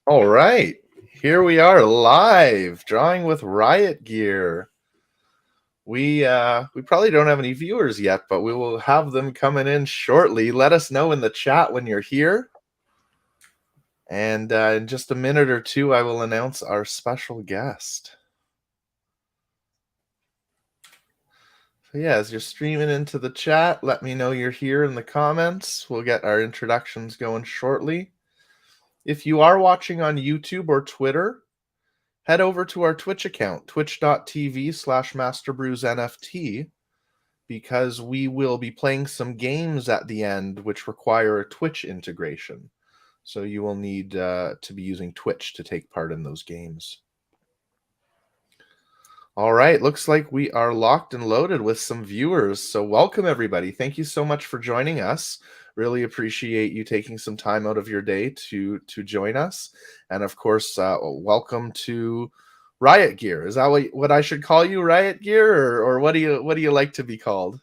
All right, here we are live, drawing with Riotgear. We probably don't have any viewers yet, but we will have them coming in shortly. Let us know in the chat when you're here. And in just a minute or two, I will announce our special guest. So yeah, as you're streaming into the chat, let me know you're here in the comments. We'll get our introductions going shortly. If you are watching on YouTube or Twitter, head over to our Twitch account, twitch.tv/MasterBrewsNFT, because we will be playing some games at the end which require a Twitch integration. So you will need to be using Twitch to take part in those games. All right, looks like we are locked and loaded with some viewers. So welcome, everybody. Thank you so much for joining us. Really appreciate you taking some time out of your day to join us. And of course, welcome to Riotgear. Is that what I should call you, Riotgear, or what do you like to be called?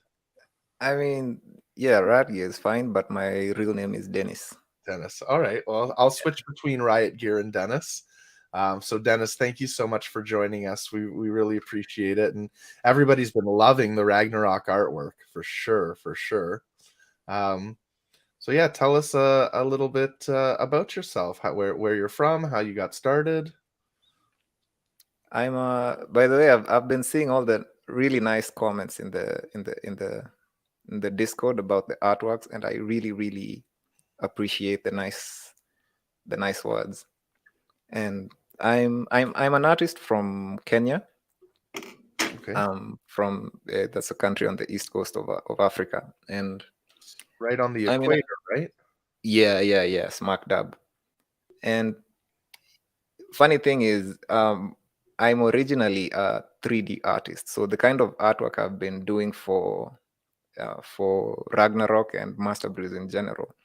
I mean, yeah, Riotgear is fine, but my real name is Dennis. Dennis. All right. Well, I'll switch between Riotgear and Dennis. So Dennis, thank you so much for joining us. We really appreciate it, and everybody's been loving the Ragnarok artwork for sure, for sure. So yeah, tell us a little bit about yourself, where you're from, how you got started. I'm by the way, I've been seeing all the really nice comments in the Discord about the artworks, and I really appreciate the nice words. And I'm an artist from Kenya. Okay. From that's a country on the east coast of Africa, and Right on the I mean, equator, right? yeah, smack dab. And funny thing is, I'm originally a 3D artist, so the kind of artwork I've been doing for Ragnarok and Master Brews in general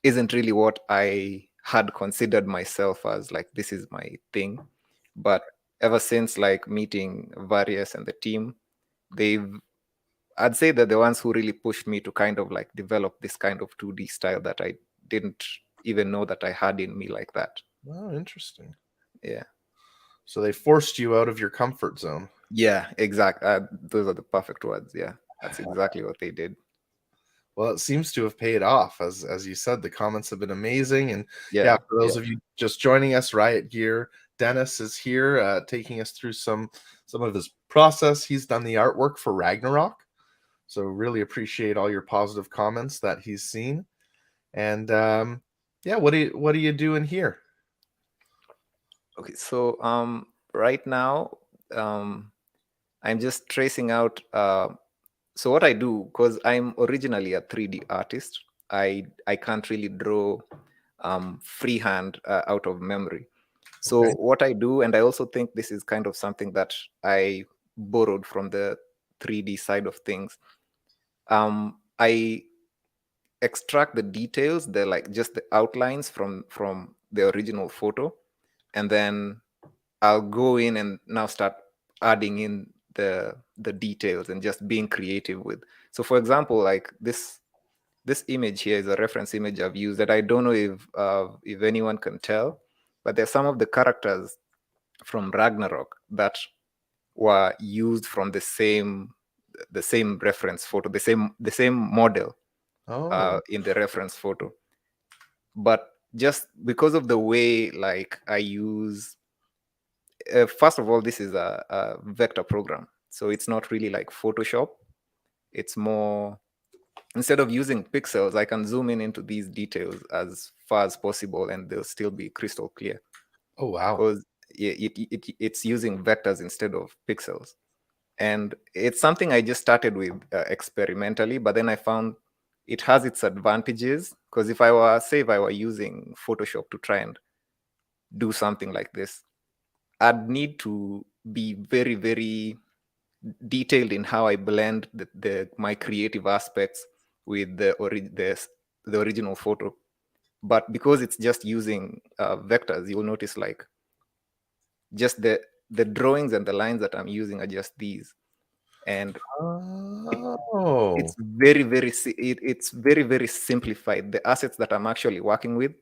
isn't really what I had considered myself as, like, this is my thing. But ever since, like, meeting Various and the team, I'd say that the ones who really pushed me to kind of like develop this kind of 2D style that I didn't even know that I had in me like that. Oh, interesting. Yeah. So they forced you out of your comfort zone. Yeah, exactly. Those are the perfect words. Yeah, that's exactly what they did. Well, it seems to have paid off, as you said. The comments have been amazing, and yeah, Yeah, for those of you just joining us, Riotgear, Dennis is here, taking us through some of his process. He's done the artwork for Ragnarok, so really appreciate all your positive comments that he's seen. And yeah, what are you doing here? Okay, so right now, I'm just tracing out. So what I do, because I'm originally a 3D artist, I can't really draw freehand out of memory. So Okay. what I do, and I also think this is kind of something that I borrowed from the 3D side of things. I extract the details, the like just the outlines from the original photo, and then I'll go in and now start adding in the details and just being creative with. So for example, like this image here is a reference image I've used that I don't know if anyone can tell, but there's some of the characters from Ragnarok that were used from the same reference photo, the same model in the reference photo. But just because of the way, like, I use, first of all, this is a vector program, so it's not really like Photoshop. It's more, instead of using pixels, I can zoom in into these details as far as possible and they'll still be crystal clear. Oh wow. Because it's using vectors instead of pixels. And it's something I just started with experimentally, but then I found it has its advantages, because if I were using Photoshop to try and do something like this, I'd need to be very detailed in how I blend my creative aspects with the original photo. But because it's just using vectors, you'll notice, like, just the drawings and the lines that I'm using are just these. And it's very simplified. The assets that I'm actually working with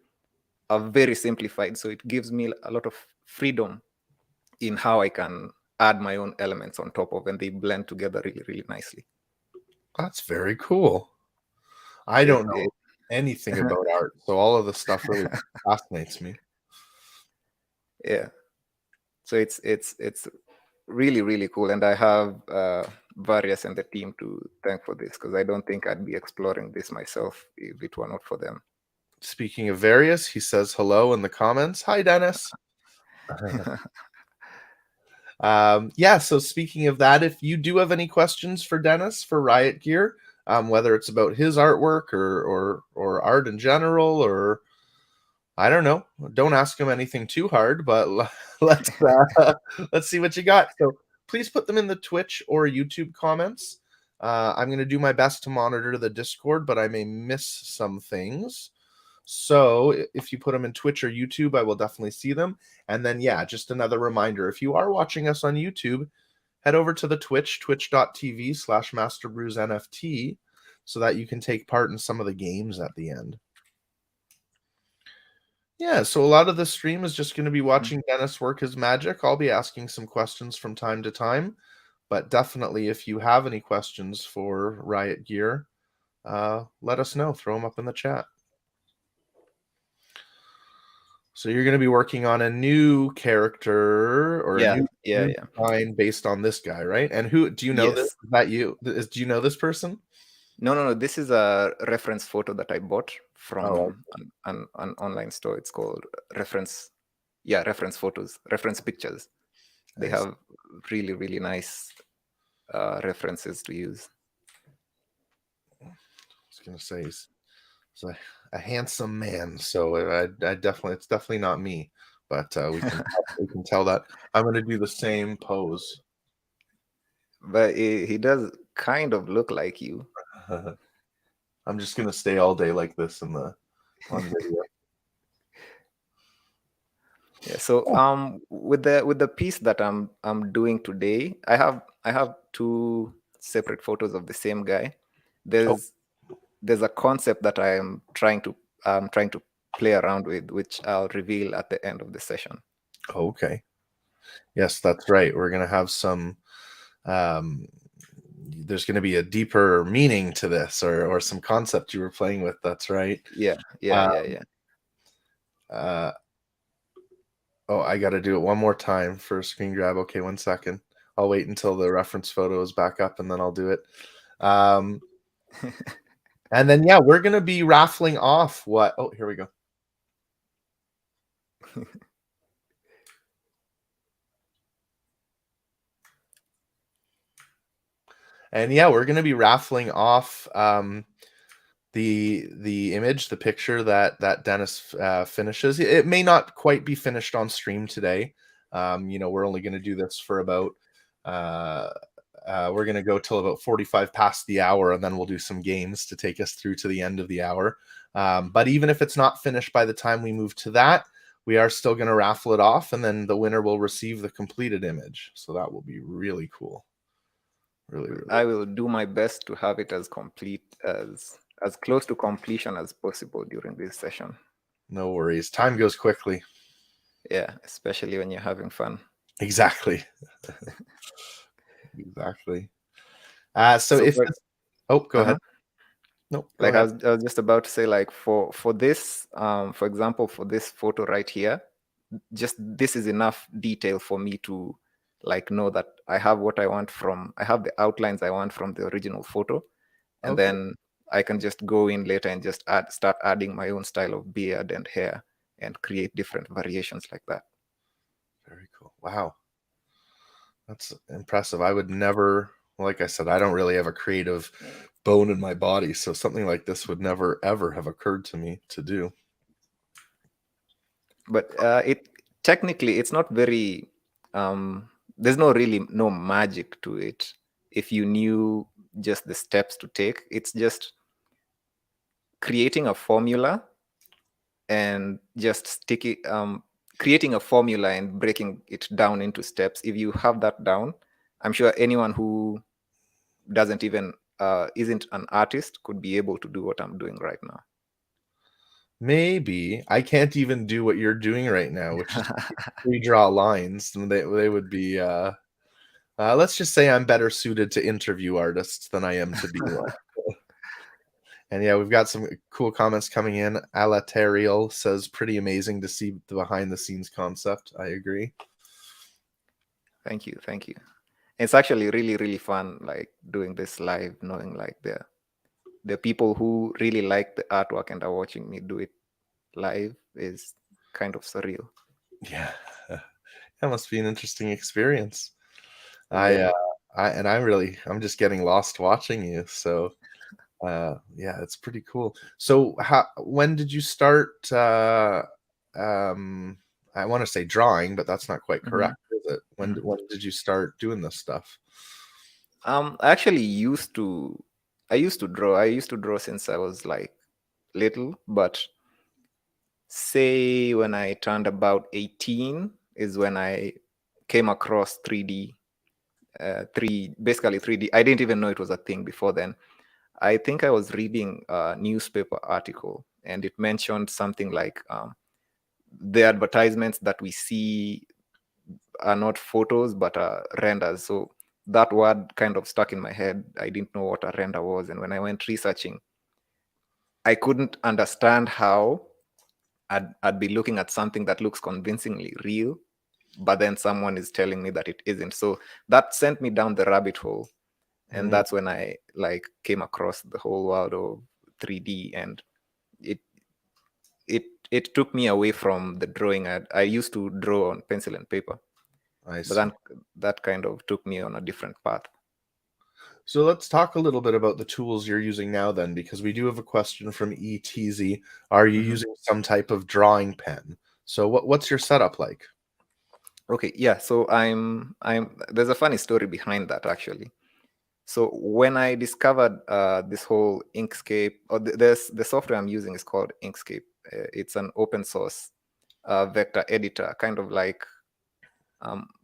are very simplified, so it gives me a lot of freedom in how I can add my own elements on top of, and they blend together really, really nicely. That's very cool. I don't know anything about art, so all of the stuff really fascinates me. Yeah, so it's really, really cool, and I have Various and the team to thank for this, because I don't think I'd be exploring this myself if it were not for them. Speaking of Various, he says hello in the comments. Hi, Dennis. Yeah, so speaking of that, if you do have any questions for Dennis for Riotgear, whether it's about his artwork or art in general, or I don't know, don't ask him anything too hard, but let's see what you got. So please put them in the Twitch or YouTube comments. I'm going to do my best to monitor the Discord, but I may miss some things. So if you put them in Twitch or YouTube, I will definitely see them. And then, yeah, just another reminder, if you are watching us on YouTube, head over to the Twitch, twitch.tv/MasterBrewsNFT, so that you can take part in some of the games at the end. Yeah, so a lot of the stream is just going to be watching Dennis work his magic. I'll be asking some questions from time to time, but definitely if you have any questions for Riotgear, let us know. Throw them up in the chat. So you're going to be working on a new character or a new design based on this guy, right? And who do you know this? Is that you? Do you know this person? No. This is a reference photo that I bought from an online store. It's called Reference Photos, Reference Pictures. They have really, really nice references to use. I was going to say he's a handsome man, so it's definitely not me, but we can tell that. I'm going to do the same pose. But he does kind of look like you. I'm just going to stay all day like this on video. Yeah. So with the piece that I'm doing today, I have two separate photos of the same guy. There's a concept that I'm trying to play around with, which I'll reveal at the end of the session. Okay. Yes, that's right. We're going to have some there's going to be a deeper meaning to this, or some concept you were playing with. That's right. Yeah. Oh, I got to do it one more time for a screen grab. Okay, 1 second. I'll wait until the reference photo is back up, and then I'll do it. And then, yeah, we're going to be raffling off what? Oh, here we go. And yeah, we're going to be raffling off the image, the picture that Dennis finishes. It may not quite be finished on stream today. We're only going to do this for about we're going to go till about 45 past the hour, and then we'll do some games to take us through to the end of the hour. But even if it's not finished by the time we move to that, we are still going to raffle it off, and then the winner will receive the completed image. So that will be really cool. Really. I will do my best to have it as complete as close to completion as possible during this session. No worries. Time goes quickly. Yeah, especially when you're having fun. Exactly. Exactly. So if go ahead. No, like I was just about to say, like for this, for example, for this photo right here, just this is enough detail for me to like know that I have what I want I have the outlines I want from the original photo, and then I can just go in later and just start adding my own style of beard and hair and create different variations like that. Very cool. Wow. That's impressive. I would never, like I said, I don't really have a creative bone in my body, so something like this would never, ever have occurred to me to do. But technically, it's not very, there's no magic to it. If you knew just the steps to take, it's just creating a formula and just creating a formula and breaking it down into steps. If you have that down, I'm sure anyone who isn't an artist could be able to do what I'm doing right now. Maybe. I can't even do what you're doing right now, which is redraw lines, and they would be, let's just say I'm better suited to interview artists than I am to be one. And yeah, we've got some cool comments coming in. Alaterial says, pretty amazing to see the behind the scenes concept. I agree. Thank you. It's actually really, really fun, like doing this live, knowing like the people who really like the artwork and are watching me do it live is kind of surreal. Yeah, that must be an interesting experience. Very. I'm just getting lost watching you. So yeah, it's pretty cool. So when did you start I want to say drawing, but that's not quite correct, is it? When did you start doing this stuff? I actually used to draw. I used to draw since I was like little, but say when I turned about 18 is when I came across 3D. Basically 3D. I didn't even know it was a thing before then. I think I was reading a newspaper article and it mentioned something like the advertisements that we see are not photos but are renders. So that word kind of stuck in my head. I didn't know what a render was. And when I went researching, I couldn't understand how I'd be looking at something that looks convincingly real, but then someone is telling me that it isn't. So that sent me down the rabbit hole. And that's when I like came across the whole world of 3D, and it took me away from the drawing. I used to draw on pencil and paper, but then that kind of took me on a different path. So let's talk a little bit about the tools you're using now then, because we do have a question from ETZ. Are you using some type of drawing pen? So what's your setup like? Okay, yeah. So there's a funny story behind that actually. So when I discovered this whole Inkscape, or the software I'm using is called Inkscape. It's an open source vector editor, kind of like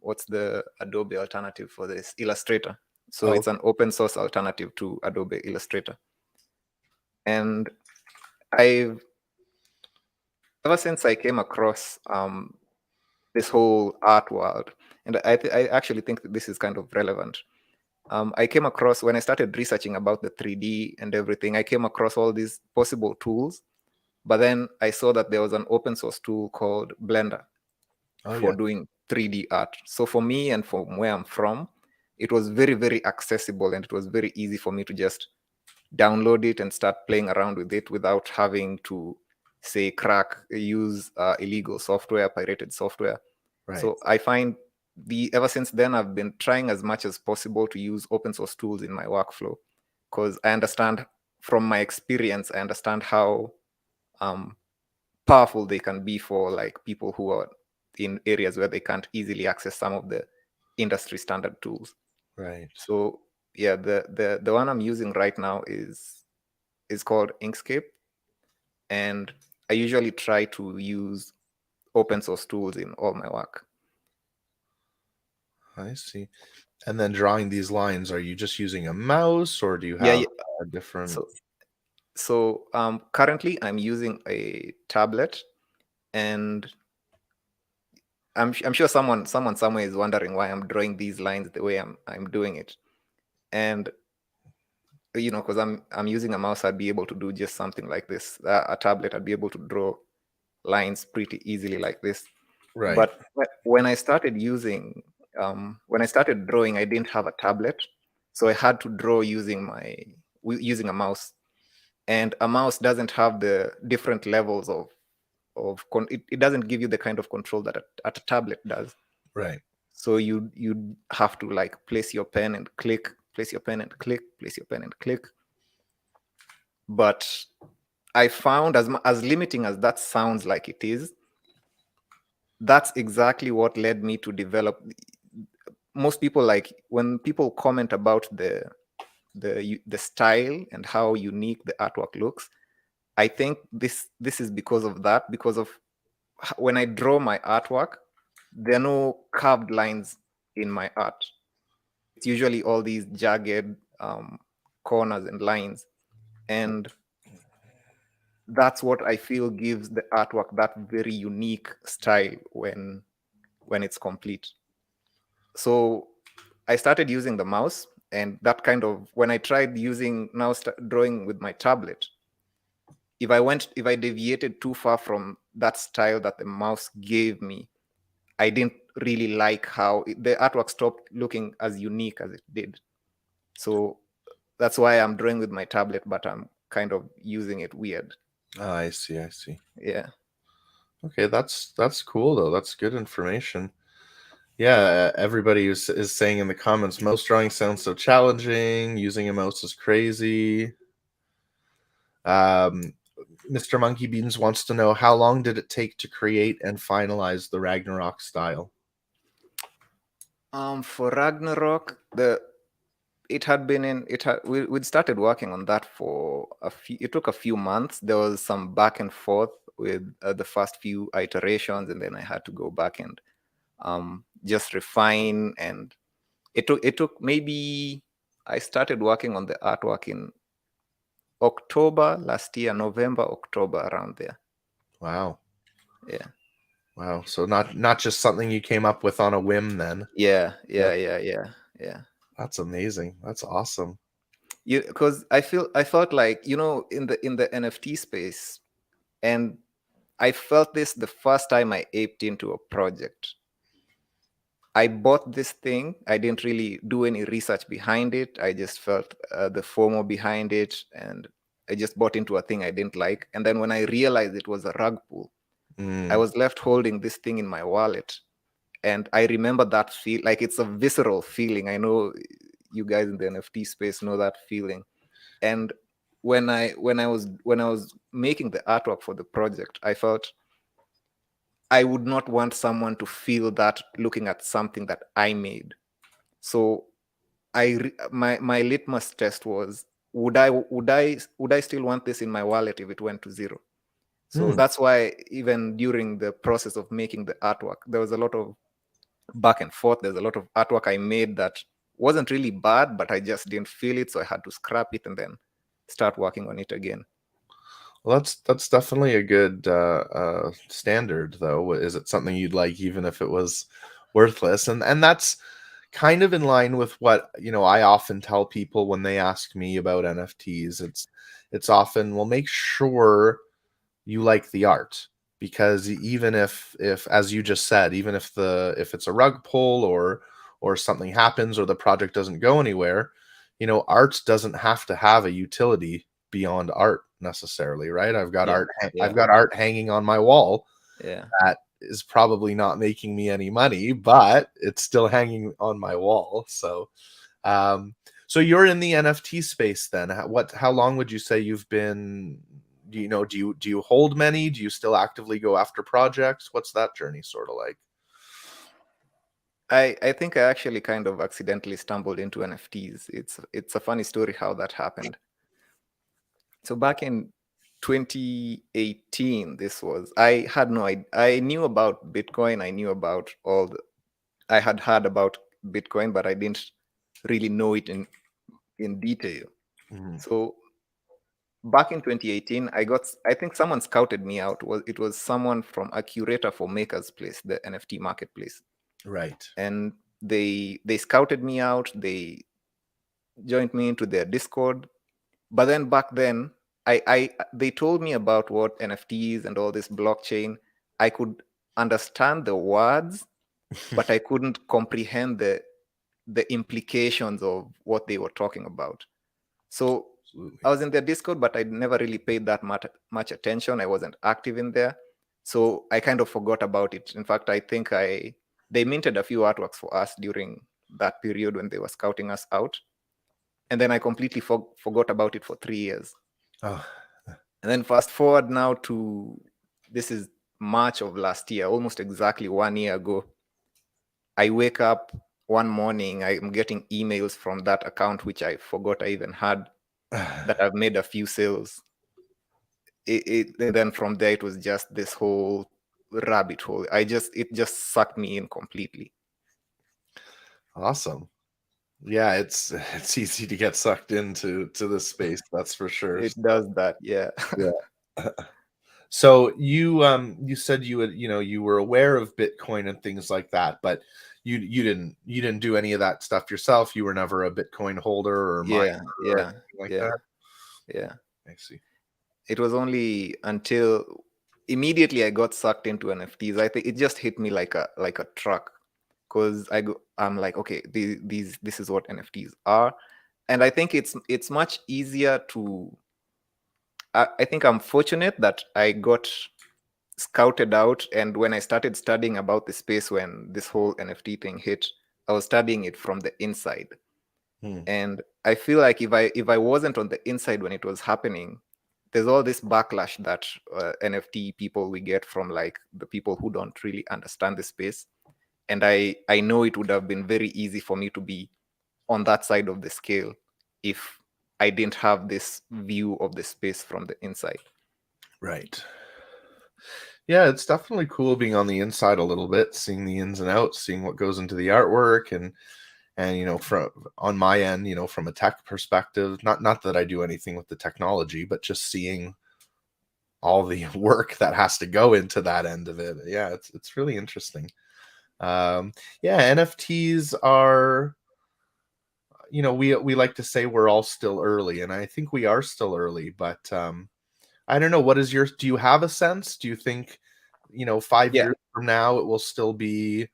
what's the Adobe alternative for this? Illustrator. So it's an open source alternative to Adobe Illustrator. And ever since I came across this whole art world, and I actually think that this is kind of relevant. I came across, when I started researching about the 3D and everything, I came across all these possible tools, but then I saw that there was an open source tool called Blender for doing 3D art. So for me and from where I'm from, it was very, very accessible, and it was very easy for me to just download it and start playing around with it without having to, say, use illegal software, pirated software. Right. So I find ever since then, I've been trying as much as possible to use open source tools in my workflow, because I understand from my experience, I understand how powerful they can be for like people who are in areas where they can't easily access some of the industry standard tools. Right. So yeah, the one I'm using right now is called Inkscape, and I usually try to use open source tools in all my work. I see. And then drawing these lines, are you just using a mouse, or do you have a different? So currently I'm using a tablet, and I'm sure someone somewhere is wondering why I'm drawing these lines the way I'm doing it. And because I'm using a mouse, I'd be able to do just something like this. A tablet, I'd be able to draw lines pretty easily like this. Right. But when I started drawing, I didn't have a tablet, so I had to draw using a mouse. And a mouse doesn't have the different levels it doesn't give you the kind of control that a tablet does. Right. So you have to like place your pen and click, place your pen and click, place your pen and click. But I found, as limiting as that sounds like it is, that's exactly what led me to develop. Most people, like when people comment about the style and how unique the artwork looks, I think this is because of that, because of when I draw my artwork, there are no curved lines in my art. It's usually all these jagged corners and lines. And that's what I feel gives the artwork that very unique style when it's complete. So I started using the mouse, and that kind of, when I tried using drawing with my tablet, if I deviated too far from that style that the mouse gave me, I didn't really like how the artwork stopped looking as unique as it did. So that's why I'm drawing with my tablet, but I'm kind of using it weird. Oh, I see. I see. Yeah. Okay, that's cool though. That's good information. Yeah, everybody is saying in the comments, mouse drawing sounds so challenging. Using a mouse is crazy. Mr. Monkey Beans wants to know, how long did it take to create and finalize the Ragnarok style? For Ragnarok, we'd started working on that for it took a few months. There was some back and forth with the first few iterations, and then I had to go back and just refine. And it took maybe, I started working on the artwork in October last year, November, October, around there. Wow. Yeah. Wow. So not just something you came up with on a whim then. Yeah. That's amazing. That's awesome. Because I felt like, in the NFT space, and I felt this the first time I aped into a project. I bought this thing. I didn't really do any research behind it. I just felt the FOMO behind it, and I just bought into a thing I didn't like. And then when I realized it was a rug pull, I was left holding this thing in my wallet. And I remember that feel, like it's a visceral feeling. I know you guys in the NFT space know that feeling. And when I was making the artwork for the project, I felt I would not want someone to feel that looking at something that I made. So my litmus test was, would I still want this in my wallet if it went to zero? So that's why even during the process of making the artwork, there was a lot of back and forth. There's a lot of artwork I made that wasn't really bad, but I just didn't feel it, so I had to scrap it and then start working on it again. Well, that's definitely a good standard, though. Is it something you'd like, even if it was worthless? And that's kind of in line with what I often tell people when they ask me about NFTs. It's often, well, make sure you like the art, because even if as you just said, even if it's a rug pull or something happens or the project doesn't go anywhere, art doesn't have to have a utility beyond art necessarily, right? I've got art hanging on my wall that is probably not making me any money, but it's still hanging on my wall. So so you're in the NFT space then. How long would you say you've been? Do you hold many? Do you still actively go after projects? What's that journey sort of like? I think I actually kind of accidentally stumbled into NFTs. It's a funny story how that happened. So back in 2018, I had no idea. I knew about Bitcoin. I knew about I had heard about Bitcoin, but I didn't really know it in detail. So back in 2018, I think someone scouted me out. It was someone from a curator for Maker's Place, the NFT marketplace. Right. And they scouted me out. They joined me into their Discord. But then back then, they told me about what NFTs and all this blockchain. I could understand the words, but I couldn't comprehend the implications of what they were talking about. So Absolutely. I was in their Discord, but I never really paid that much attention. I wasn't active in there. So I kind of forgot about it. In fact, I think they minted a few artworks for us during that period when they were scouting us out. And then I completely forgot about it for 3 years. Oh. And then fast forward now to, this is March of last year, almost exactly 1 year ago. I wake up one morning, I'm getting emails from that account, which I forgot I even had, that I've made a few sales. And then from there, it was just this whole rabbit hole. It just sucked me in completely. Awesome. Yeah, it's easy to get sucked into this space, that's for sure. It does that, yeah. Yeah. So you said you would, you were aware of Bitcoin and things like that, but you didn't do any of that stuff yourself. You were never a Bitcoin holder or miner Yeah, or yeah, anything like yeah, that. yeah. I see. It was only until immediately I got sucked into NFTs. I think it just hit me like a truck, because I'm like, okay, this is what NFTs are, and I think it's much easier to. I think I'm fortunate that I got scouted out, and when I started studying about the space, when this whole NFT thing hit, I was studying it from the inside. Hmm. And I feel like if I wasn't on the inside when it was happening, there's all this backlash that NFT people we get from like the people who don't really understand the space. And I know it would have been very easy for me to be on that side of the scale if I didn't have this view of the space from the inside. Right. Yeah, it's definitely cool being on the inside a little bit, seeing the ins and outs, seeing what goes into the artwork, and from on my end, from a tech perspective, not that I do anything with the technology, but just seeing all the work that has to go into that end of it. Yeah, it's really interesting. Yeah, NFTs are, we like to say we're all still early, and I think we are still early, but I don't know. Do you have a sense? Do you think, 5 years Yeah. from now it will still be,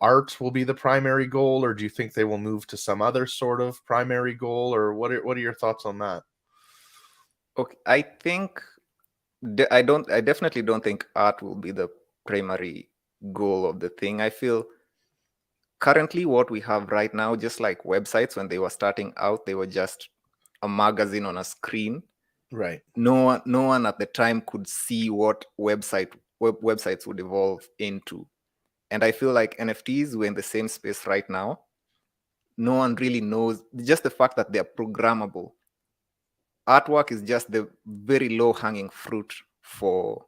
art will be the primary goal, or do you think they will move to some other sort of primary goal, or what are your thoughts on that? Okay. I definitely don't think art will be the primary goal of the thing. I feel currently what we have right now, just like websites, when they were starting out, they were just a magazine on a screen. Right. No one at the time could see what websites would evolve into. And I feel like NFTs, we're in the same space right now. No one really knows. Just the fact that they're programmable. Artwork is just the very low hanging fruit for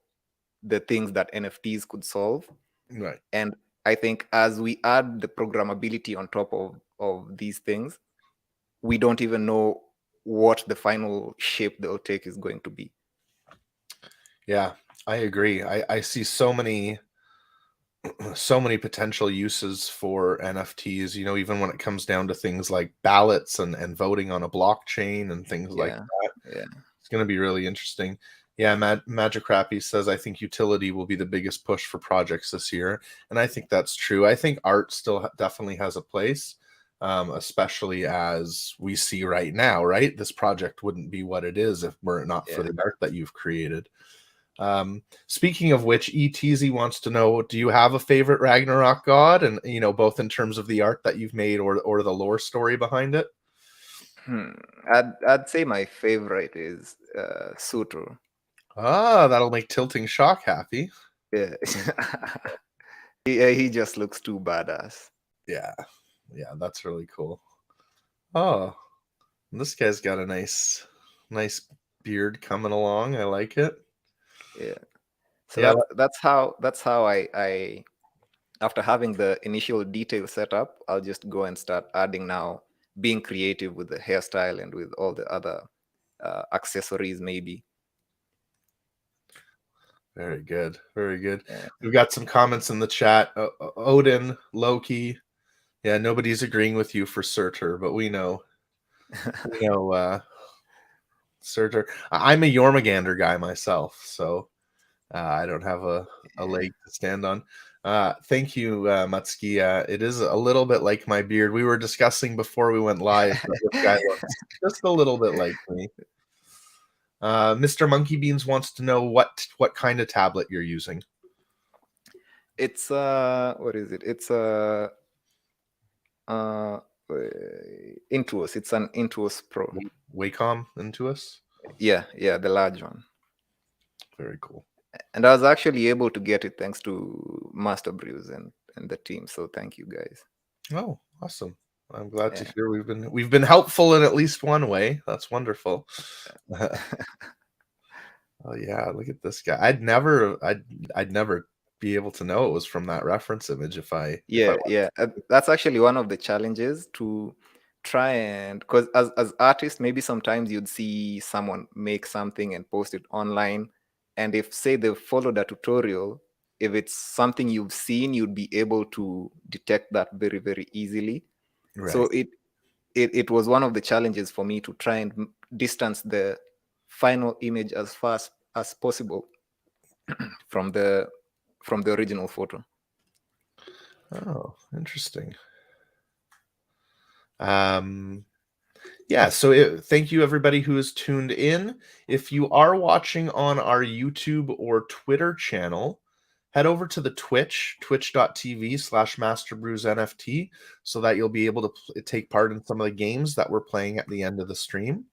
the things that NFTs could solve. Right. And I think as we add the programmability on top of these things, we don't even know what the final shape they'll take is going to be. Yeah, I agree. I see so many potential uses for NFTs, even when it comes down to things like ballots and voting on a blockchain and things like Yeah. that. Yeah. It's going to be really interesting. Yeah, Magic Crappy says, I think utility will be the biggest push for projects this year. And I think that's true. I think art still definitely has a place, especially as we see right now, right? This project wouldn't be what it is if were it not for Yeah. the art that you've created. Speaking of which, ETZ wants to know, do you have a favorite Ragnarok god? And, both in terms of the art that you've made or the lore story behind it? I'd say my favorite is Sutur. Ah, that'll make Tilting Shock happy. Yeah. he just looks too badass. Yeah. Yeah, that's really cool. Oh, this guy's got a nice beard coming along. I like it. Yeah. So Yeah. that's how I after having the initial detail set up, I'll just go and start adding now, being creative with the hairstyle and with all the other accessories maybe. Very good. Very good. Yeah. We've got some comments in the chat. Odin, Loki. Yeah, nobody's agreeing with you for Surtur, but we know. Surtur. I'm a Jormungandr guy myself, so I don't have a leg to stand on. Thank you, Matsuki. It is a little bit like my beard. We were discussing before we went live that this guy looks just a little bit like me. Mr. Monkey Beans wants to know what kind of tablet you're using. It's what is it? It's uh Intuos. It's an Intuos Pro. Wacom Intuos. Yeah, the large one. Very cool. And I was actually able to get it thanks to Master Brews and the team. So thank you guys. Oh, awesome. I'm glad to Yeah. hear we've been helpful in at least one way. That's wonderful. Oh yeah, look at this guy. I'd never be able to know it was from that reference image if I Yeah. That's actually one of the challenges to try and, because as artists, maybe sometimes you'd see someone make something and post it online, and if say they've followed a tutorial, if it's something you've seen, you'd be able to detect that very, very easily. Right. So it was one of the challenges for me to try and distance the final image as fast as possible from the original photo. Oh, interesting. Yeah, so thank you everybody who has tuned in. If you are watching on our YouTube or Twitter channel, head over to the twitch.tv/MasterBrewsNFT, so that you'll be able to take part in some of the games that we're playing at the end of the stream.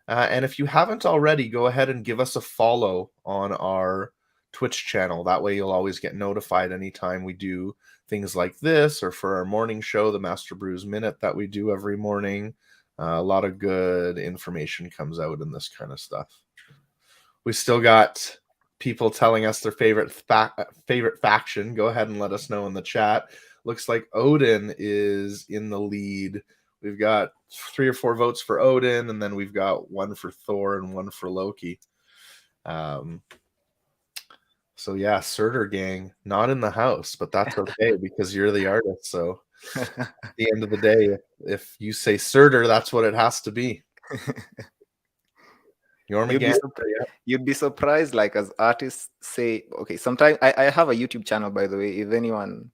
And if you haven't already, go ahead and give us a follow on our Twitch channel. That way you'll always get notified anytime we do things like this, or for our morning show, the Master Brews Minute that we do every morning. A lot of good information comes out in this kind of stuff. We still got people telling us their favorite faction. Go ahead and let us know in the chat. Looks like Odin is in the lead. We've got 3 or 4 votes for Odin, and then we've got 1 for Thor and 1 for Loki. So yeah, Surtur gang, not in the house, but that's okay because you're the artist. So at the end of the day, if you say Surtur, that's what it has to be. You'd be surprised, like, as artists say, okay, sometimes I have a YouTube channel, by the way, if anyone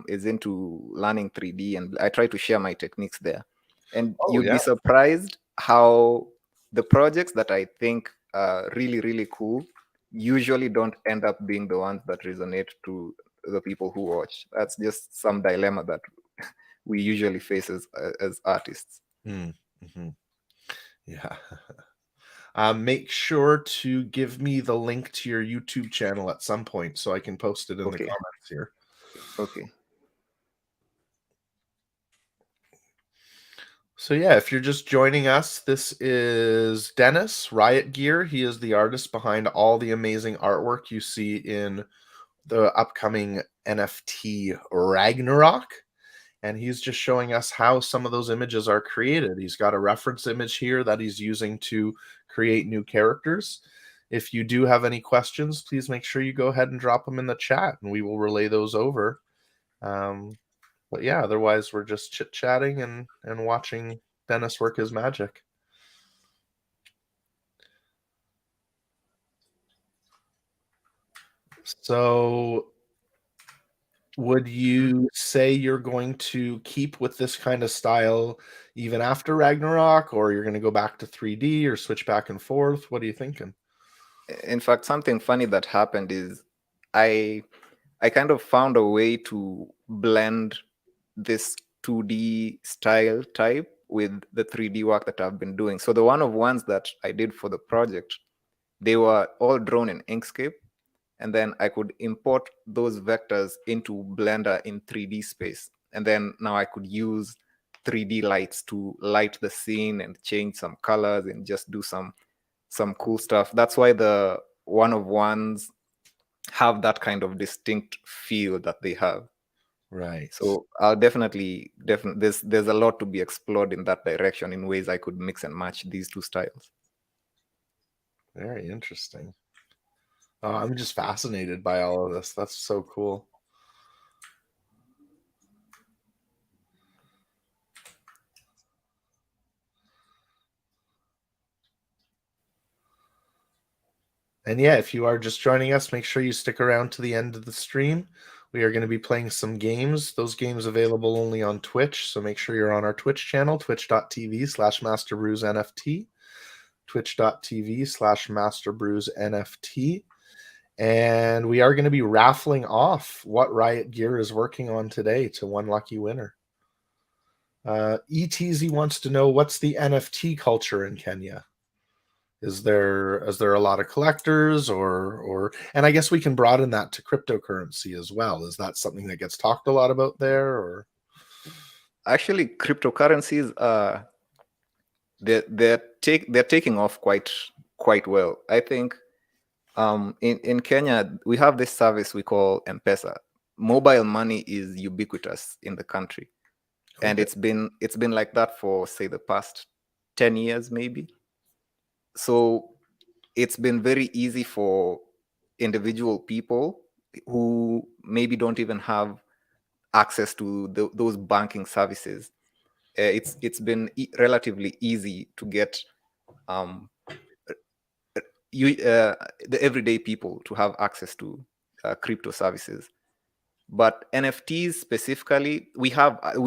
is into learning 3D, and I try to share my techniques there. And you'd be surprised how the projects that I think are really, really cool usually don't end up being the ones that resonate to the people who watch. That's just some dilemma that we usually face as artists. Mm-hmm. Yeah. Make sure to give me the link to your YouTube channel at some point so I can post it in the comments here. Okay. So yeah, if you're just joining us, this is Dennis, Riotgear. He is the artist behind all the amazing artwork you see in the upcoming NFT Ragnarok. And he's just showing us how some of those images are created. He's got a reference image here that he's using to create new characters. If you do have any questions, please make sure you go ahead and drop them in the chat, and we will relay those over. But yeah, otherwise we're just chit-chatting and watching Dennis work his magic. So would you say you're going to keep with this kind of style even after Ragnarok, or you're going to go back to 3D or switch back and forth? What are you thinking? In fact, something funny that happened is I kind of found a way to blend this 2D style type with the 3D work that I've been doing. So the one-of-ones that I did for the project, they were all drawn in Inkscape, and then I could import those vectors into Blender in 3D space. And then now I could use 3D lights to light the scene and change some colors and just do some cool stuff. That's why the one-of-ones have that kind of distinct feel that they have. Right. So I'll definitely there's a lot to be explored in that direction, in ways I could mix and match these two styles. Very interesting. I'm just fascinated by all of this. That's so cool. And yeah, if you are just joining us, make sure you stick around to the end of the stream. We are going to be playing some games. Those games available only on Twitch, so make sure you're on our Twitch channel, twitch.tv/MasterBrewsNFT, twitch.tv/MasterBrewsNFT. And we are going to be raffling off what Riotgear is working on today to one lucky winner. ETZ wants to know, what's the NFT culture in Kenya? Is there a lot of collectors, or and I guess we can broaden that to cryptocurrency as well. Is that something that gets talked a lot about there? Or actually, cryptocurrencies they're taking off quite well. I think in Kenya we have this service we call M-Pesa. Mobile money is ubiquitous in the country. And Okay. it's been like that for, say, the past 10 years maybe. So it's been very easy for individual people who maybe don't even have access to those banking services. It's been relatively easy to get um, the everyday people to have access to crypto services. But NFTs specifically, we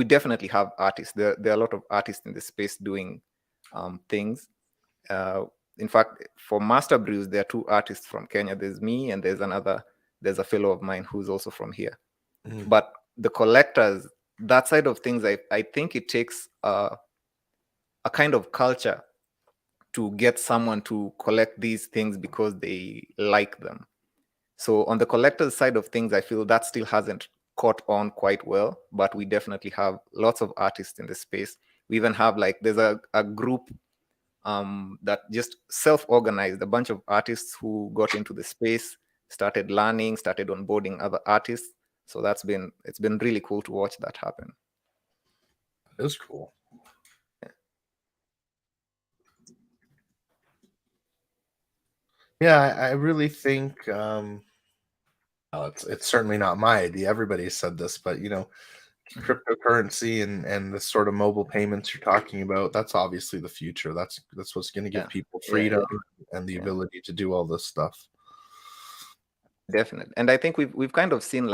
definitely have artists. There are a lot of artists in the space doing things. Uh, in fact, for Master Brews, there are two artists from Kenya. There's me, and there's a fellow of mine who's also from here. Mm. But the collectors, that side of things, I think it takes a kind of culture to get someone to collect these things because they like them. So on the collector's side of things, I feel that still hasn't caught on quite well, but we definitely have lots of artists in the space. We even have there's a group that just self-organized, a bunch of artists who got into the space, started learning, started onboarding other artists. So it's been really cool to watch that happen. It is cool. Yeah, I really think well, it's certainly not my idea. Everybody said this, but cryptocurrency and the sort of mobile payments you're talking about, that's obviously the future. That's what's going to give Yeah, people yeah, freedom yeah, and the yeah. ability to do all this stuff. Definitely. And I think we've kind of seen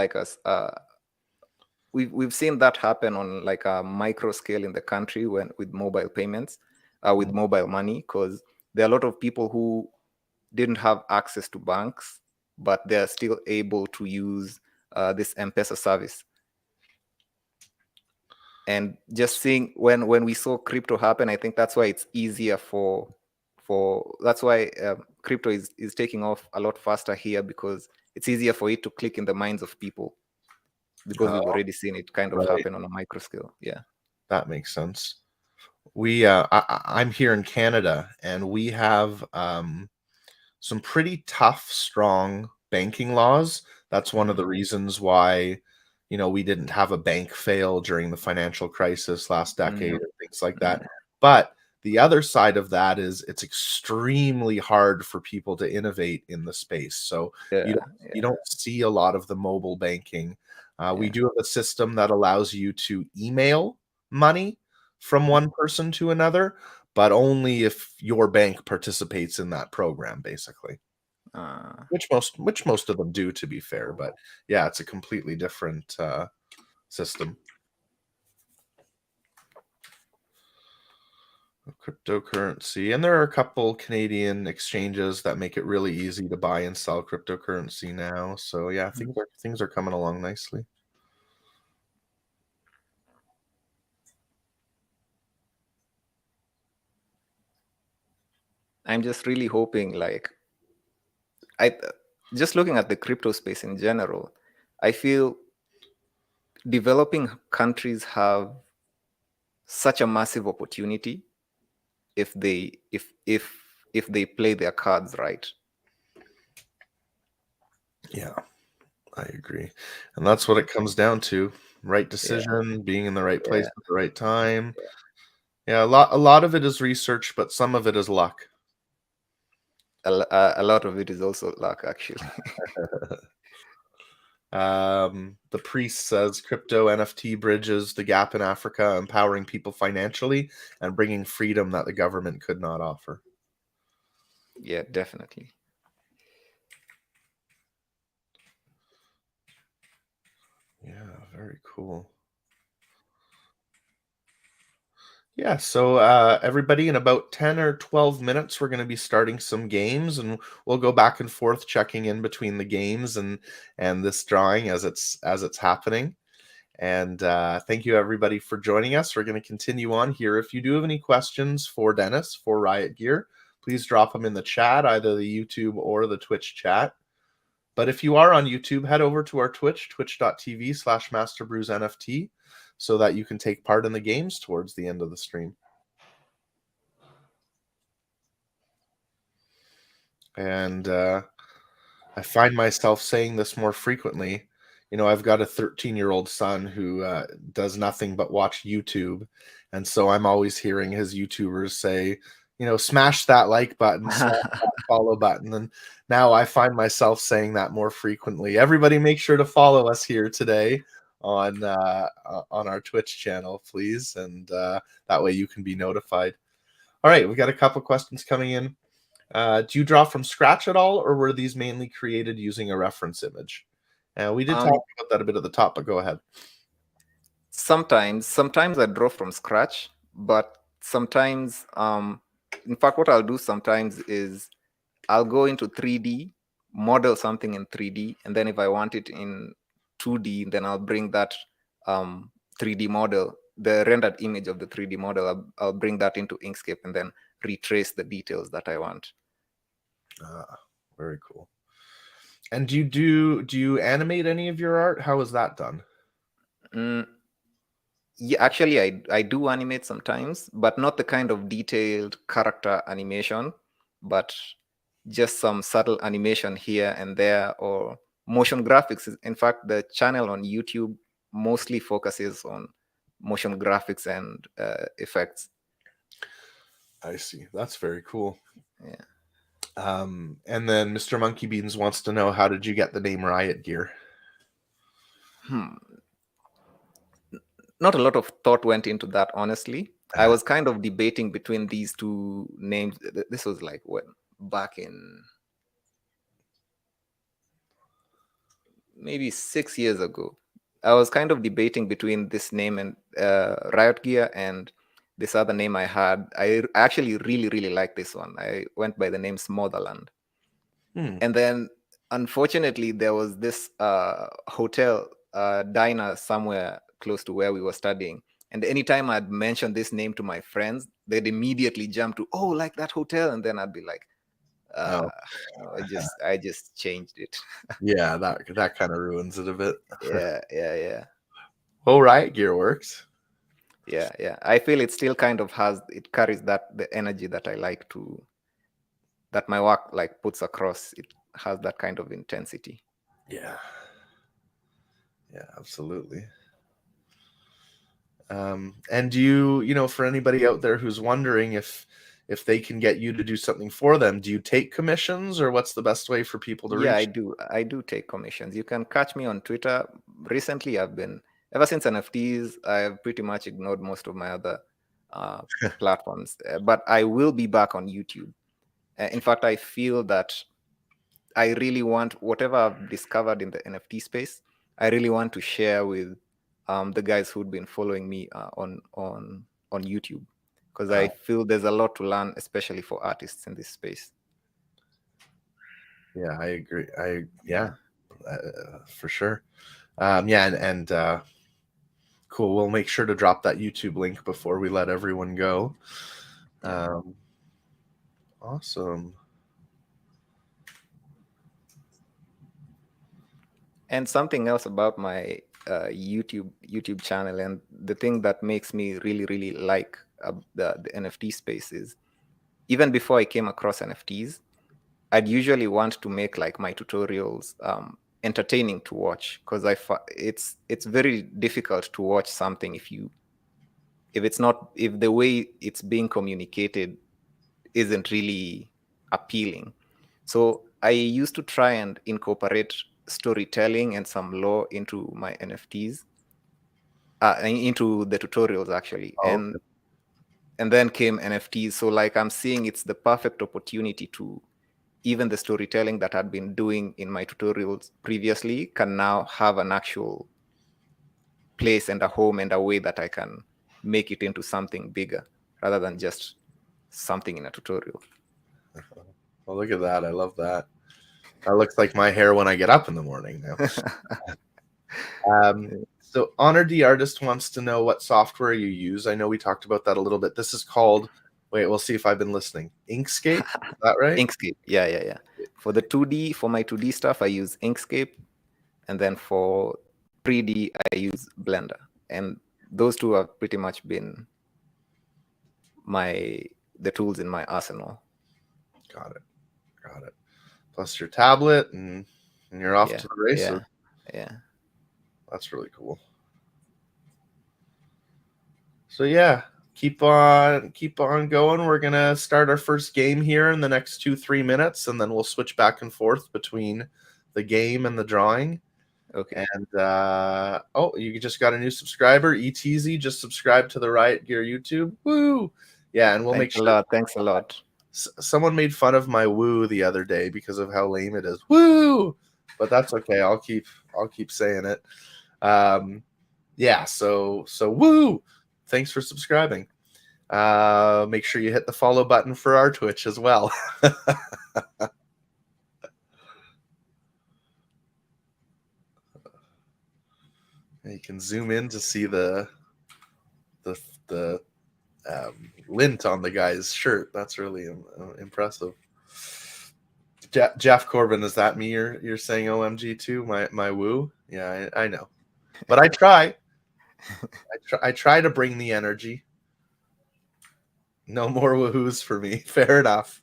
we've seen that happen on like a micro scale in the country with mobile payments, with mobile money, because there are a lot of people who didn't have access to banks, but they're still able to use this M-Pesa service. And just seeing when we saw crypto happen, I think that's why it's easier that's why crypto is taking off a lot faster here, because it's easier for it to click in the minds of people, because we've already seen it kind of Right. happen on a micro scale. Yeah. That makes sense. I'm here in Canada, and we have some pretty tough, strong banking laws. That's one of the reasons why, we didn't have a bank fail during the financial crisis last decade and things like that. But the other side of that is it's extremely hard for people to innovate in the space. So you don't see a lot of the mobile banking. We do have a system that allows you to email money from one person to another, but only if your bank participates in that program, basically. Which most of them do, to be fair, but yeah, it's a completely different system. Cryptocurrency, and there are a couple Canadian exchanges that make it really easy to buy and sell cryptocurrency now. So yeah, things are coming along nicely. I'm just really hoping, just looking at the crypto space in general, I feel developing countries have such a massive opportunity if they play their cards right. Yeah, I agree. And that's what it comes down to. Right decision, being in the right place at the right time. Yeah, a lot of it is research, but some of it is luck. A lot of it is also luck, actually. The priest says crypto NFT bridges the gap in Africa, empowering people financially and bringing freedom that the government could not offer. Yeah, definitely. Yeah, very cool. Yeah, so everybody, in about 10 or 12 minutes, we're going to be starting some games, and we'll go back and forth checking in between the games and this drawing as it's happening. And thank you everybody for joining us. We're going to continue on here. If you do have any questions for Dennis for Riotgear, please drop them in the chat, either the YouTube or the Twitch chat. But if you are on YouTube, head over to our Twitch, twitch.tv/MasterBrewsNFT, so that you can take part in the games towards the end of the stream. And I find myself saying this more frequently. I've got a 13-year-old son who does nothing but watch YouTube. And so I'm always hearing his YouTubers say, smash that like button, smash that follow button. And now I find myself saying that more frequently. Everybody make sure to follow us here today on our Twitch channel, please. And that way you can be notified. All right, we got a couple questions coming in. Do you draw from scratch at all, or were these mainly created using a reference image? We did talk about that a bit at the top, but go ahead. Sometimes I draw from scratch, but sometimes, in fact, what I'll do sometimes is I'll go into 3D, model something in 3D, and then if I want it in 2D, then I'll bring that 3D model, the rendered image of the 3D model, I'll bring that into Inkscape and then retrace the details that I want. Very cool. And do you animate any of your art? How is that done? Yeah, actually, I do animate sometimes, but not the kind of detailed character animation, but just some subtle animation here and there, or motion graphics. In fact, the channel on YouTube mostly focuses on motion graphics and effects. I see. That's very cool. Yeah. And then Mr. Monkey Beans wants to know, how did you get the name Riotgear? Not a lot of thought went into that, honestly. I was kind of debating between these two names. This was like back in maybe 6 years ago. I was kind of debating between this name and Riotgear and this other name I had. I actually really, really like this one. I went by the name Smotherland. And then, unfortunately, there was this hotel, diner somewhere close to where we were studying. And anytime I'd mention this name to my friends, they'd immediately jump to, oh, like that hotel. And then I'd be like, no, I just changed it. Yeah, that kind of ruins it a bit. Yeah. Well, Riotgear works. Yeah. I feel it still kind of carries the energy that I like that my work like puts across. It has that kind of intensity. Yeah, absolutely. And do you, for anybody out there who's wondering if they can get you to do something for them, do you take commissions, or what's the best way for people to reach? Yeah, I do take commissions. You can catch me on Twitter. Recently, ever since NFTs, I've pretty much ignored most of my other platforms, but I will be back on YouTube. In fact, I feel that I really want whatever I've discovered in the NFT space, I really want to share with the guys who've been following me on YouTube, because I feel there's a lot to learn, especially for artists in this space. Yeah, I agree. For sure. Cool. We'll make sure to drop that YouTube link before we let everyone go. Awesome. And something else about my YouTube channel, and the thing that makes me really, really like the NFT space is, even before I came across NFTs, I'd usually want to make like my tutorials entertaining to watch, because it's very difficult to watch something if the way it's being communicated isn't really appealing. So I used to try and incorporate storytelling and some lore into my NFTs, into the tutorials actually. And then came NFTs. So like I'm seeing it's the perfect opportunity to, even the storytelling that I'd been doing in my tutorials previously can now have an actual place and a home and a way that I can make it into something bigger rather than just something in a tutorial. Well, look at that. I love that. That looks like my hair when I get up in the morning now. So Honor D Artist wants to know what software you use. I know we talked about that a little bit. This is called, wait, we'll see if I've been listening. Inkscape, is that right? Inkscape, yeah. For my 2D stuff, I use Inkscape, and then for 3D, I use Blender. And those two have pretty much been the tools in my arsenal. Got it. Plus your tablet, and you're off to the races. Yeah. That's really cool. So yeah, keep on going. We're gonna start our first game here in the next 2-3 minutes, and then we'll switch back and forth between the game and the drawing. Okay. And oh, you just got a new subscriber, ETZ. Just subscribe to the Riotgear YouTube. Woo! Yeah, and we'll make sure. Thanks a lot. Someone made fun of my woo the other day because of how lame it is. Woo! But that's okay. I'll keep saying it. Yeah. So woo! Thanks for subscribing. Make sure you hit the follow button for our Twitch as well. You can zoom in to see the lint on the guy's shirt. That's really impressive. Jeff Corbin, is that me? You're saying OMG too? My woo? Yeah, I know, but I try. I try to bring the energy. No more woohoos for me. Fair enough.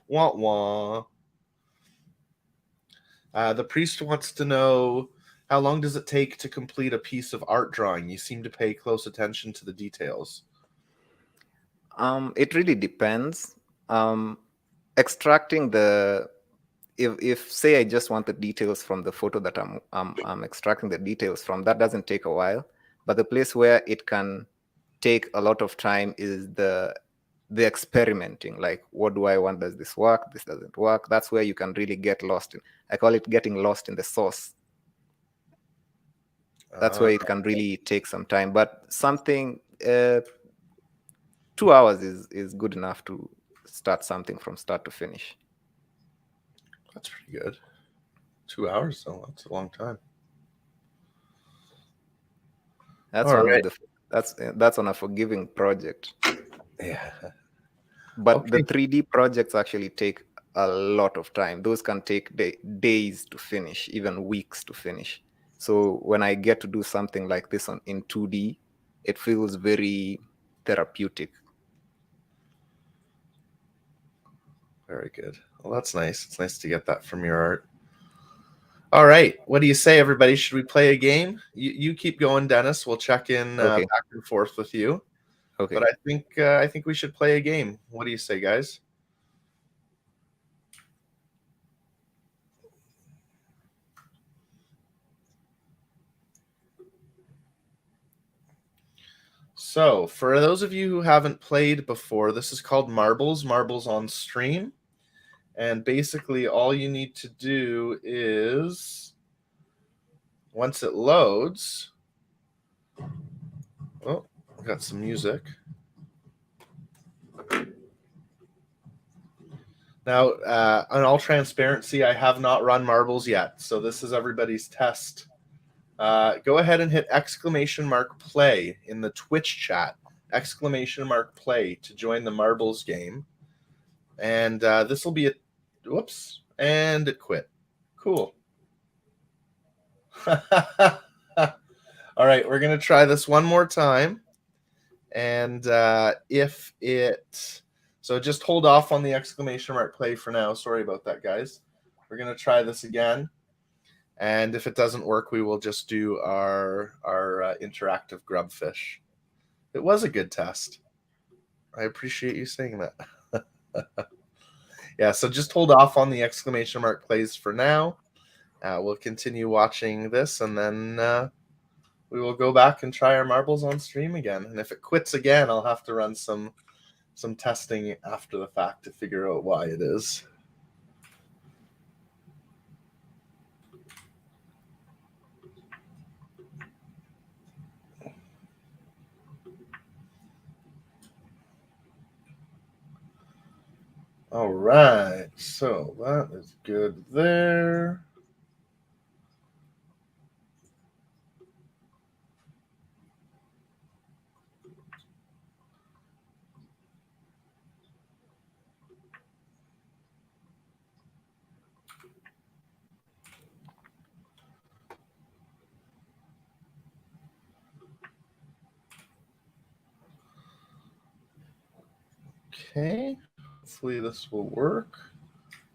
Wah wah. The priest wants to know, how long does it take to complete a piece of art drawing? You seem to pay close attention to the details. It really depends. Extracting the if say I just want the details from the photo that I'm extracting the details from, that doesn't take a while. But the place where it can take a lot of time is the experimenting. Like, what do I want? Does this work? This doesn't work. That's where you can really get lost in. I call it getting lost in the sauce. That's where it can really take some time. But something 2 hours is good enough to start something from start to finish. That's pretty good. 2 hours, though. That's a long time. That's All one right. of the that's on a forgiving project. Yeah. But Okay. the 3D projects actually take a lot of time. Those can take days to finish, even weeks to finish. So when I get to do something like this in 2D, it feels very therapeutic. Very good. Well, that's nice. It's nice to get that from your art. All right. What do you say, everybody? Should we play a game? You keep going, Dennis. We'll check in Okay. back and forth with you. Okay. But I think we should play a game. What do you say, guys? So, for those of you who haven't played before, this is called Marbles on Stream. And basically, all you need to do is, once it loads, oh, I got some music. Now, in all transparency, I have not run Marbles yet, so this is everybody's test. Go ahead and hit !play in the Twitch chat, !play to join the Marbles game. And this will be a, whoops, and it quit. Cool. All right, we're going to try this one more time. And if it, so just hold off on the !play for now. Sorry about that, guys. We're going to try this again. And if it doesn't work, we will just do our interactive grubfish. It was a good test. I appreciate you saying that. Yeah, so just hold off on the !plays for now. We'll continue watching this, and then we will go back and try our marbles on stream again. And if it quits again, I'll have to run some testing after the fact to figure out why it is. All right, so that is good there. Okay, hopefully this will work.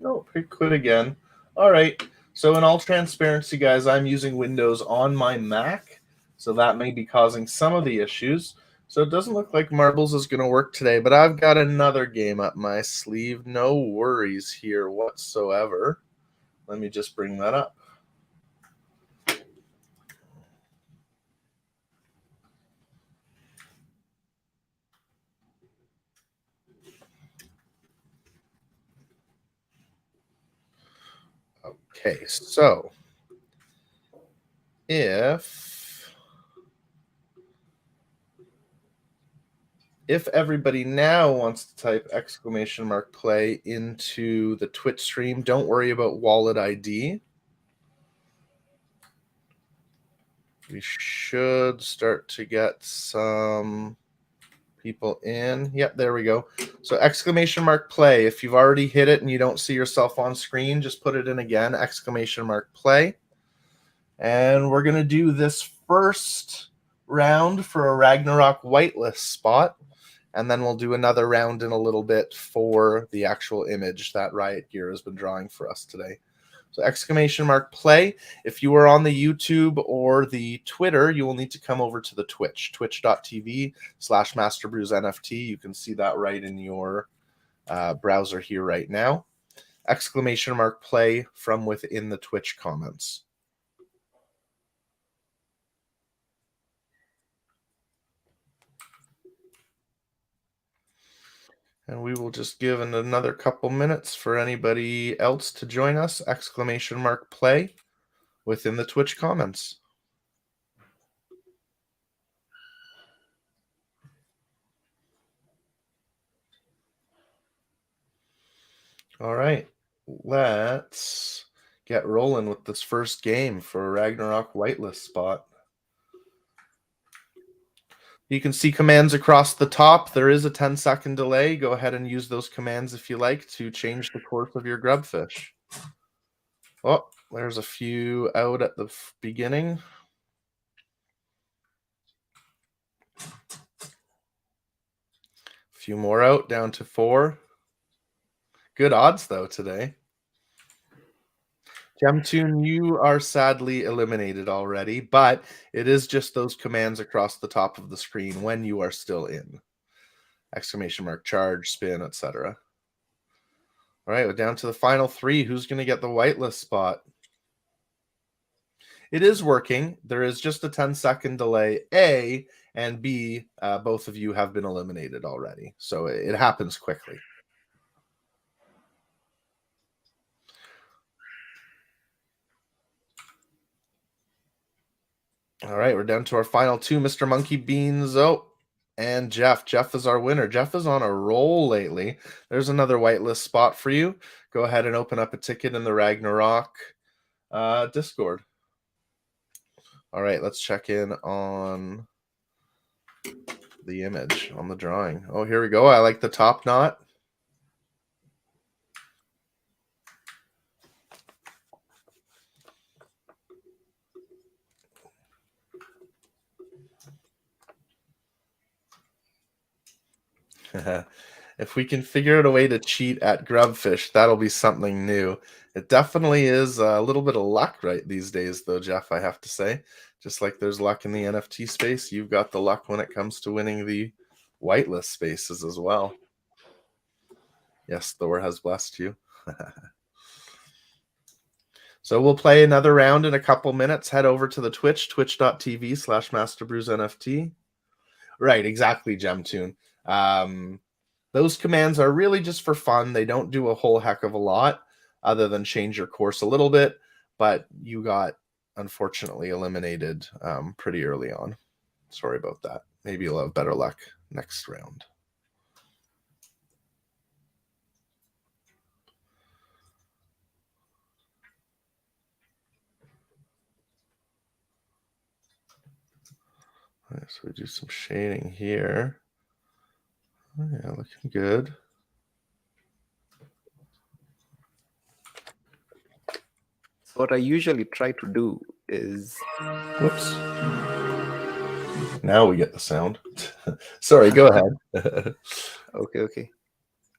Nope, it quit again. All right, So in all transparency, guys, I'm using Windows on my Mac, so that may be causing some of the issues. So it doesn't look like Marbles is going to work today, but I've got another game up my sleeve. No worries here whatsoever. Let me just bring that up. Okay, so if everybody now wants to type !play into the Twitch stream, don't worry about wallet ID. We should start to get some people in. Yep, there we go. So !play. If you've already hit it and you don't see yourself on screen, just put it in again, !play. And we're going to do this first round for a Ragnarok whitelist spot. And then we'll do another round in a little bit for the actual image that Riotgear has been drawing for us today. So !play. If you are on the YouTube or the Twitter, you will need to come over to the Twitch, twitch.tv/MasterBrewsNFT. You can see that right in your browser here right now. !play from within the Twitch comments. And we will just give it another couple minutes for anybody else to join us. !play within the Twitch comments. All right, let's get rolling with this first game for a Ragnarok whitelist spot. You can see commands across the top. There is a 10-second delay. Go ahead and use those commands if you like to change the course of your grubfish. Oh, there's a few out at the beginning. A few more out, down to 4. Good odds, though, today. Gemtune, you are sadly eliminated already, but it is just those commands across the top of the screen when you are still in. !charge, spin, etc. All right, we're down to the final 3. Who's going to get the whitelist spot? It is working. There is just a 10-second delay, A, and B, both of you have been eliminated already. So it happens quickly. All right, we're down to our final 2, Mr. Monkey Beans. Oh, and Jeff. Jeff is our winner. Jeff is on a roll lately. There's another whitelist spot for you. Go ahead and open up a ticket in the Ragnarok Discord. All right, let's check in on the image, on the drawing. Oh, here we go. I like the top knot. If we can figure out a way to cheat at grubfish, that'll be something new. It definitely is a little bit of luck right these days, though, Jeff, I have to say. Just like there's luck in the NFT space, you've got the luck when it comes to winning the whitelist spaces as well. Yes, Thor has blessed you. So we'll play another round in a couple minutes. Head over to the Twitch, twitch.tv/MasterBrewsNFT. Right, exactly, Gemtune. Those commands are really just for fun. They don't do a whole heck of a lot other than change your course a little bit, but you got, unfortunately, eliminated pretty early on. Sorry about that. Maybe you'll have better luck next round. All right, so we do some shading here. Oh, yeah, looking good. So what I usually try to do is... Whoops. Now we get the sound. Sorry, go ahead. Okay.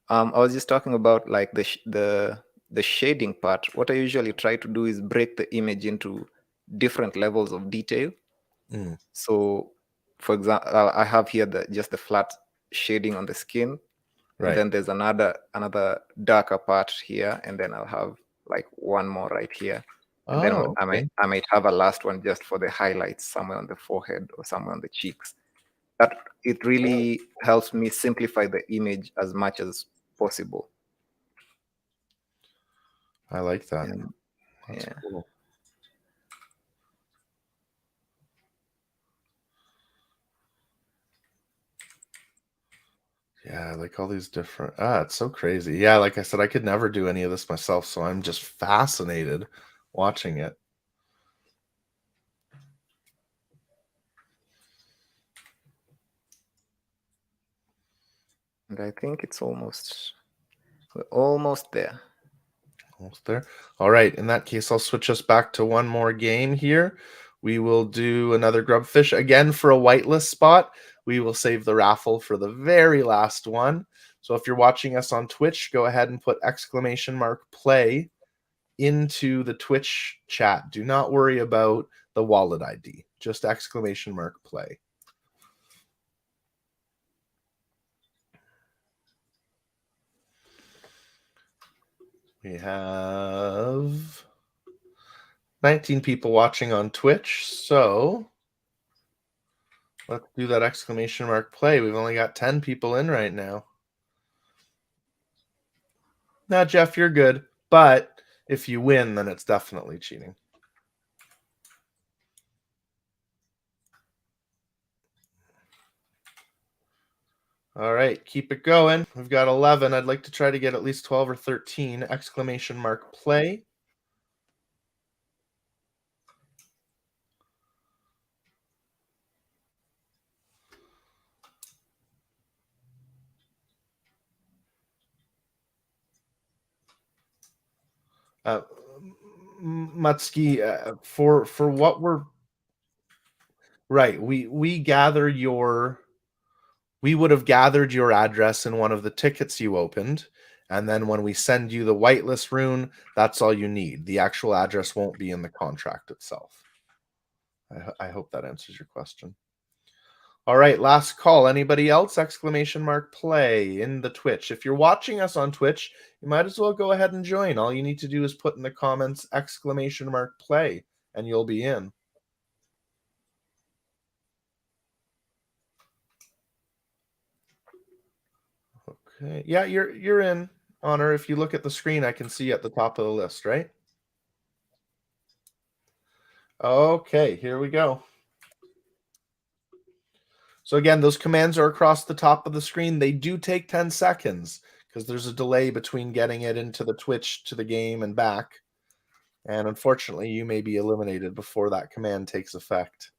I was just talking about like the the shading part, what I usually try to do is break the image into different levels of detail. So, for example, I have here just the flat shading on the skin, and Right. then there's another darker part here, and then I'll have like one more right here, and then Oh, okay. I might have a last one just for the highlights somewhere on the forehead or somewhere on the cheeks. That it really helps me simplify the image as much as possible. I like that. And, That's yeah. cool. Yeah, I like all these different. It's so crazy. Yeah, like I said, I could never do any of this myself, so I'm just fascinated watching it. And I think it's we're almost there. Almost there. All right. In that case, I'll switch us back to one more game here. We will do another grubfish again for a whitelist spot. We will save the raffle for the very last one. So if you're watching us on Twitch, go ahead and put !play into the Twitch chat. Do not worry about the wallet ID. Just !play. We have 19 people watching on Twitch, so let's do that !play. We've only got 10 people in right now. Now, Jeff, you're good, but if you win, then it's definitely cheating. All right, keep it going. We've got 11. I'd like to try to get at least 12 or 13. !play. Mutski, for what we're right, we would have gathered your address in one of the tickets you opened, and then when we send you the whitelist rune, that's all you need. The actual address won't be in the contract itself. I hope that answers your question. All right, last call. Anybody else? !play in the Twitch. If you're watching us on Twitch, you might as well go ahead and join. All you need to do is put in the comments !play, and you'll be in. Okay. Yeah, you're in, Honor. If you look at the screen, I can see at the top of the list, right? Okay, here we go. So again, those commands are across the top of the screen. They do take 10 seconds because there's a delay between getting it into the Twitch to the game and back. And unfortunately, you may be eliminated before that command takes effect.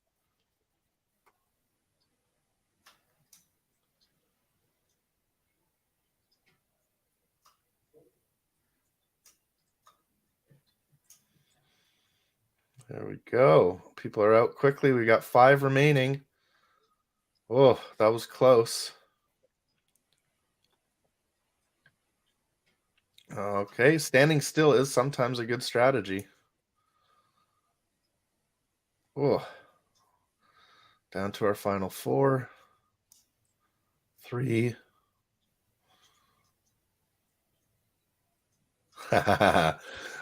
There we go. People are out quickly. We got 5 remaining. Oh, that was close. Okay, standing still is sometimes a good strategy. Oh, down to our final 4, 3.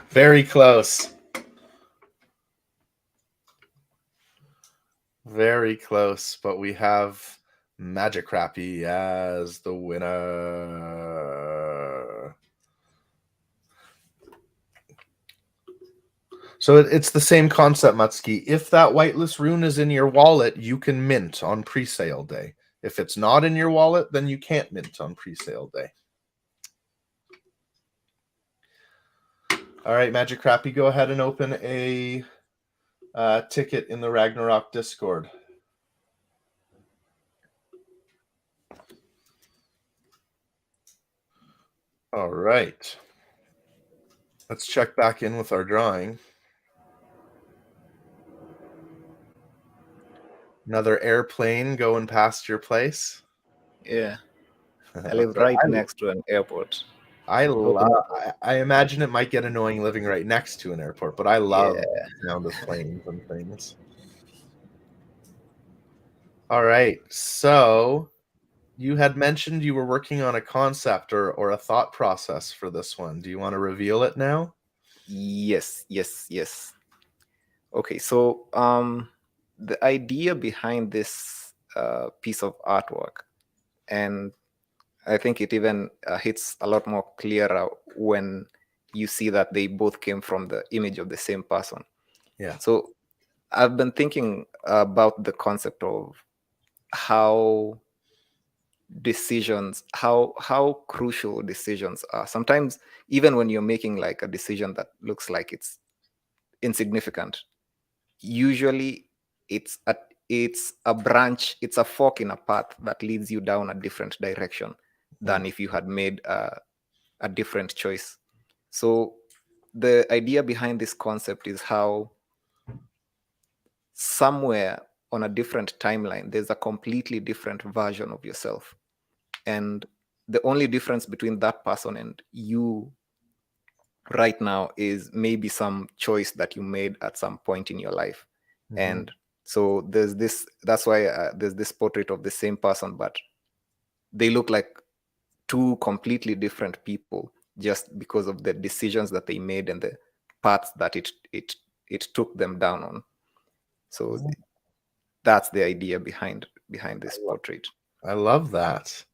Very close. Very close, but we have Magic Crappy as the winner. So it's the same concept, Mutski. If that whitelist rune is in your wallet, you can mint on pre-sale day. If it's not in your wallet, then you can't mint on pre-sale day. All right, Magic Crappy, go ahead and open a ticket in the Ragnarok Discord. All right. Let's check back in with our drawing. Another airplane going past your place. Yeah. I live right next to an airport. I Open up. imagine it might get annoying living right next to an airport, but I love Yeah. the sound of planes and things. All right. So you had mentioned you were working on a concept or a thought process for this one. Do you want to reveal it now? Yes. Okay, so the idea behind this piece of artwork, and I think it even hits a lot more clearer when you see that they both came from the image of the same person. Yeah. So I've been thinking about the concept of how decisions, how crucial decisions are. Sometimes even when you're making like a decision that looks like it's insignificant, usually it's a branch, it's a fork in a path that leads you down a different direction than if you had made a different choice. So the idea behind this concept is how somewhere on a different timeline there's a completely different version of yourself, and the only difference between that person and you right now is maybe some choice that you made at some point in your life. And so there's this, that's why there's this portrait of the same person, but they look like two completely different people just because of the decisions that they made and the paths that it took them down on. So that's the idea behind this portrait. I love that.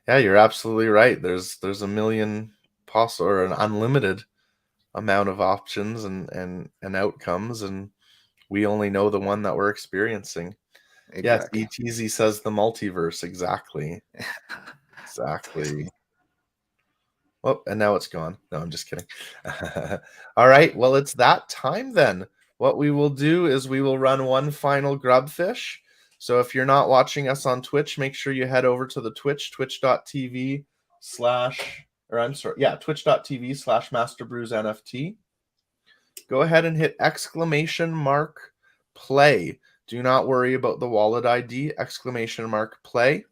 Yeah, you're absolutely right. There's a million possible or an unlimited amount of options and outcomes, and we only know the one that we're experiencing. Exactly. Yes, ETZ says the multiverse. Exactly. Exactly. Oh, and now it's gone. No, I'm just kidding. All right. Well, it's that time then. What we will do is we will run one final grubfish. So if you're not watching us on Twitch, make sure you head over to the Twitch, twitch.tv slash, or I'm sorry, yeah, twitch.tv/ masterbruisnft. Go ahead and hit !play. Do not worry about the wallet ID, !play.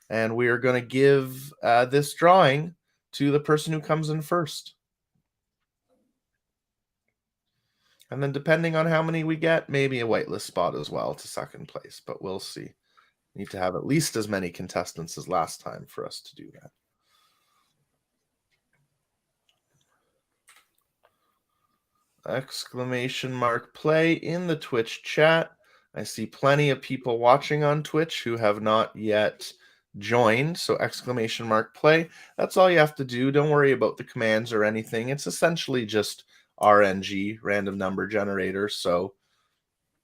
And we are going to give this drawing to the person who comes in first. And then depending on how many we get, maybe a whitelist spot as well to second place, but we'll see. Need to have at least as many contestants as last time for us to do that. !play in the Twitch chat. I see plenty of people watching on Twitch who have not yet joined. So !play. That's all you have to do. Don't worry about the commands or anything. It's essentially just RNG, random number generator. So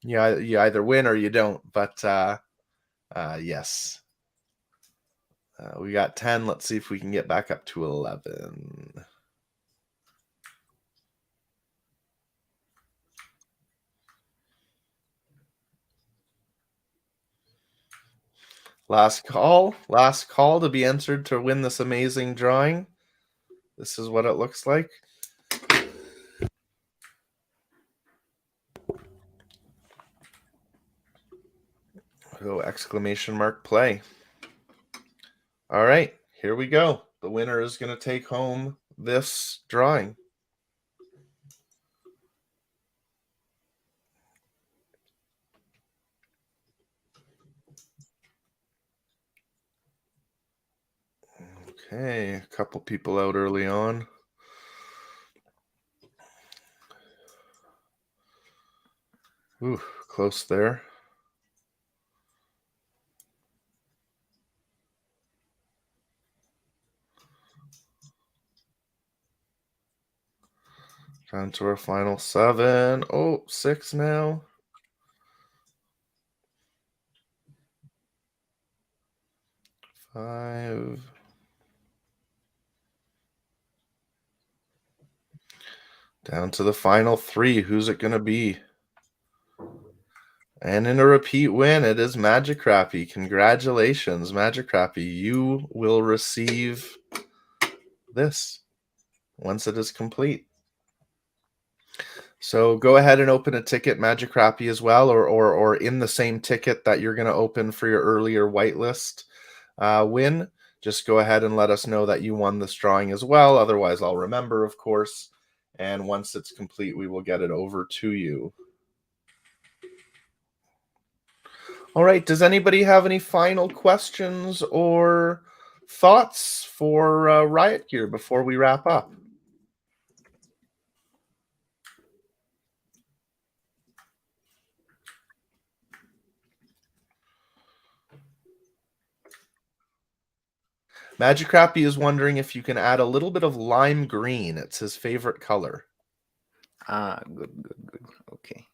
yeah, you either win or you don't. But yes. We got 10. Let's see if we can get back up to 11. Last call to be entered to win this amazing drawing. This is what it looks like. Oh, !play. All right, here we go. The winner is going to take home this drawing. Okay, a couple people out early on. Ooh, close there. Down to our final 7. Oh, 6 now. 5. Down to the final 3. Who's it going to be? And in a repeat win, it is Magic Crappy. Congratulations, Magic Crappy. You will receive this once it is complete. So go ahead and open a ticket, Magic Crappy, as well, or in the same ticket that you're going to open for your earlier whitelist win. just go ahead and let us know that you won this drawing as well. Otherwise, I'll remember, of course. And once it's complete, we will get it over to you. All right. Does anybody have any final questions or thoughts for Riotgear before we wrap up? Magic Crappy is wondering if you can add a little bit of lime green. It's his favorite color. Ah, good. Okay.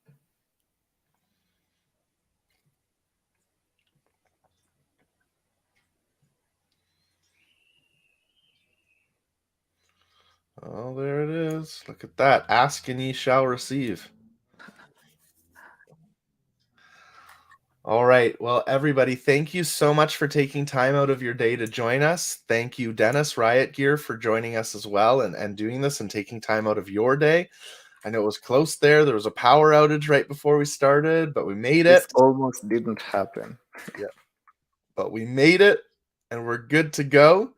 Oh, there it is. Look at that. Ask and ye shall receive. All right. Well, everybody, thank you so much for taking time out of your day to join us. Thank you, Dennis Riotgear, for joining us as well and doing this and taking time out of your day. I know it was close there. There was a power outage right before we started, but we made it. This almost didn't happen. Yeah. But we made it, and we're good to go.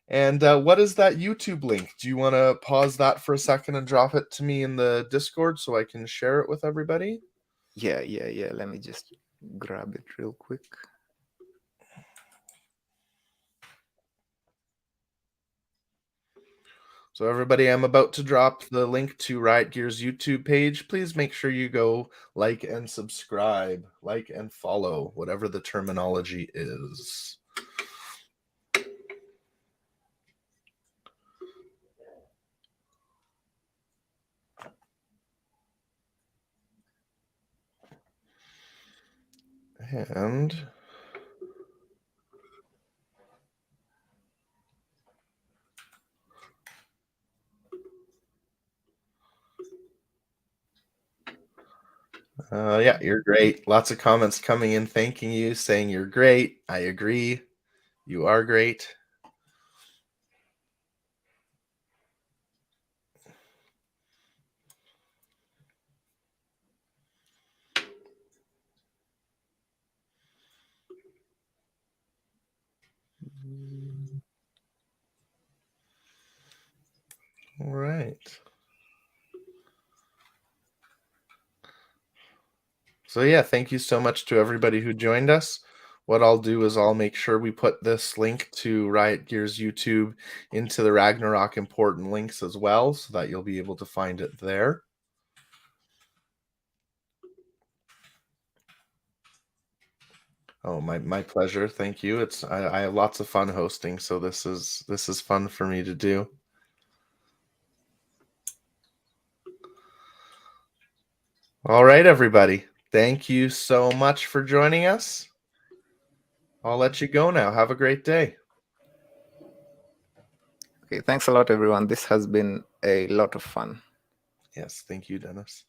And what is that YouTube link? Do you want to pause that for a second and drop it to me in the Discord so I can share it with everybody? Yeah. Let me just grab it real quick. So everybody, I'm about to drop the link to Riotgear's YouTube page. Please make sure you go like and subscribe, like and follow, whatever the terminology is. And yeah, you're great. Lots of comments coming in thanking you, saying you're great. I agree. You are great. All right. So yeah, thank you so much to everybody who joined us. What I'll do is I'll make sure we put this link to Riotgear's YouTube into the Ragnarok important links as well, so that you'll be able to find it there. Oh, my pleasure. Thank you. I have lots of fun hosting, so this is fun for me to do. All right, everybody. Thank you so much for joining us. I'll let you go now. Have a great day. Okay, thanks a lot, everyone. This has been a lot of fun. Yes, thank you, Dennis.